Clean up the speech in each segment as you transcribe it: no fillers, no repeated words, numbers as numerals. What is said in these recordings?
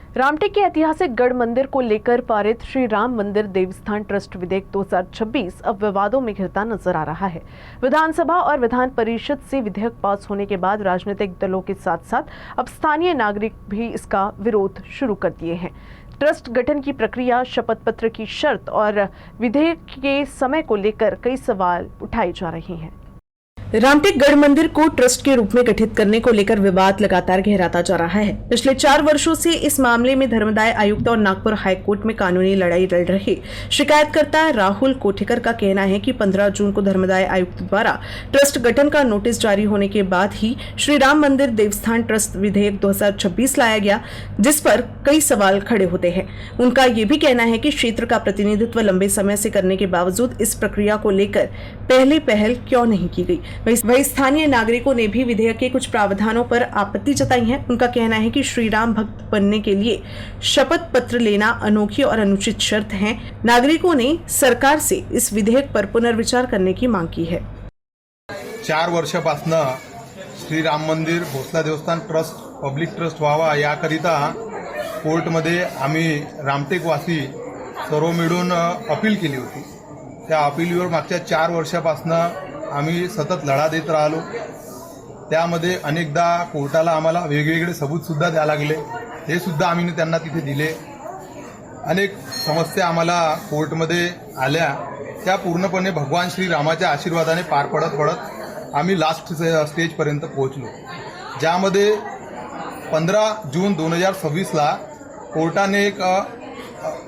रामटेक के ऐतिहासिक गढ़ मंदिर को लेकर पारित श्री राम मंदिर देवस्थान ट्रस्ट विधेयक 2026 अब विवादों में घिरता नजर आ रहा है। विधानसभा और विधान परिषद से विधेयक पास होने के बाद राजनीतिक दलों के साथ साथ अब स्थानीय नागरिक भी इसका विरोध शुरू कर दिए हैं। ट्रस्ट गठन की प्रक्रिया, शपथ पत्र की शर्त और विधेयक के समय को लेकर कई सवाल उठाए जा रहे हैं। रामटेक गढ़ मंदिर को ट्रस्ट के रूप में गठित करने को लेकर विवाद लगातार गहराता जा रहा है। पिछले 4 वर्षों से इस मामले में धर्मदाय आयुक्त और नागपुर हाईकोर्ट में कानूनी लड़ाई लड़ रहे शिकायतकर्ता राहुल कोठेकर का कहना है कि 15 जून को धर्मदाय आयुक्त द्वारा ट्रस्ट गठन का नोटिस जारी होने के बाद ही श्री राम मंदिर देवस्थान ट्रस्ट विधेयक 2026 लाया गया, जिस पर कई सवाल खड़े होते हैं। उनका ये भी कहना है कि क्षेत्र का प्रतिनिधित्व लंबे समय से करने के बावजूद इस प्रक्रिया को लेकर पहले पहल क्यों नहीं की गई। वही स्थानीय नागरिकों ने भी विधेयक के कुछ प्रावधानों पर आपत्ति जताई है। उनका कहना है कि श्री राम भक्त बनने के लिए शपथ पत्र लेना अनोखी और अनुचित शर्त है। नागरिकों ने सरकार से इस विधेयक पर पुनर्विचार करने की मांग की है। 4 वर्षापासून श्री राम मंदिर भोसले देवस्थान ट्रस्ट पब्लिक ट्रस्ट व्हावा याकरिता कोर्टमध्ये आम्ही रामटेकवासी सर्व मिळून अपील केली होती। त्या अपीलवर मागच्या 4 वर्षापासून आम्ही सतत लढा देत राहिलो। त्यामध्ये अनेकदा कोर्टाला आम्हाला वेगवेगळे सबूत सुद्धा द्यावे लागले, हे सुद्धा आम्ही त्यांना तिथे दिले। अनेक समस्या आम्हाला कोर्टमध्ये आल्या, त्या पूर्णपणे भगवान श्री रामाच्या आशीर्वादाने पार पडत आम्ही लास्ट स्टेजपर्यंत पोहोचलो, ज्यामध्ये 15 जून 2026 ला कोर्टाने एक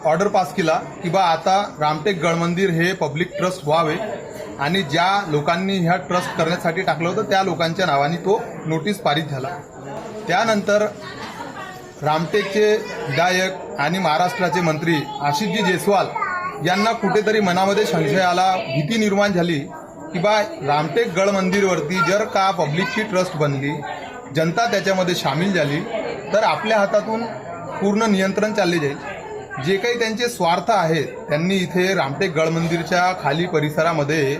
ऑर्डर पास केला की बा आता रामटेक गढ़ मंदिर हे पब्लिक ट्रस्ट व्हावे आणि ज्या लोकांनी ह्या ट्रस्ट करण्यासाठी टाकलं होतं त्या लोकांच्या नावाने तो नोटीस पारित झाला। त्यानंतर रामटेकचे विधायक आणि महाराष्ट्राचे मंत्री आशिषजी जयस्वाल यांना कुठेतरी मनामध्ये संशय आला, भीती निर्माण झाली की बा रामटेक गढ़ मंदिरवरती जर का पब्लिकची ट्रस्ट बनली, जनता त्याच्यामध्ये सामील झाली तर आपल्या हातातून पूर्ण नियंत्रण चालले जाईल। जे काही त्यांचे स्वार्थ आहेत, त्यांनी इथे रामटेक गढ़ मंदिरच्या खाली परिसरामध्ये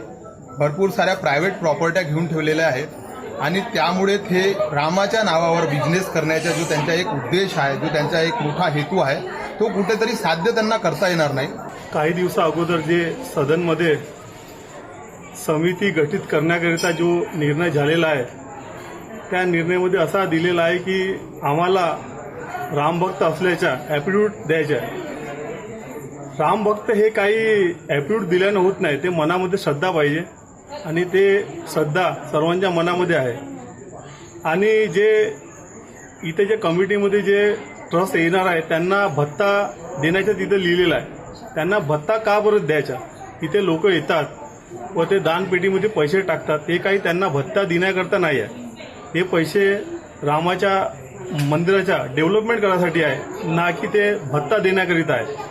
भरपूर साऱ्या प्रायव्हेट प्रॉपर्ट्या घेऊन ठेवलेल्या आहेत आणि त्यामुळे ते रामाच्या नावावर बिझनेस करण्याचा जो त्यांचा एक उद्देश आहे, जो त्यांचा एक मोठा हेतू आहे, तो कुठेतरी साध्य त्यांना करता येणार नाही। काही दिवसा अगोदर जे सदनमध्ये समिती गठीत करण्याकरिता जो निर्णय झालेला आहे, त्या निर्णयामध्ये असा दिलेला आहे की आम्हाला रामभक्त असल्याच्या ॲफिडेविट द्यायच्या आहे। रामभक्त हे काही ॲफिडेविट दिल्यानं होत नाही, ते मनामध्ये श्रद्धा पाहिजे आणि ते श्रद्धा सर्वांच्या मनामध्ये आहे। आणि जे इथे जे कमिटीमध्ये जे ट्रस्ट येणार आहे त्यांना भत्ता देण्याचं तिथे लिहिलेलं आहे। त्यांना भत्ता का बरं द्यायचा? इथे लोक येतात व ते दानपेटीमध्ये पैसे टाकतात, हे काही त्यांना भत्ता देण्याकरता नाही आहे। हे पैसे रामाच्या मंदिराच्या डेव्हलपमेंट करण्यासाठी आहे, ना की ते भत्ता देण्याकरिता आहे।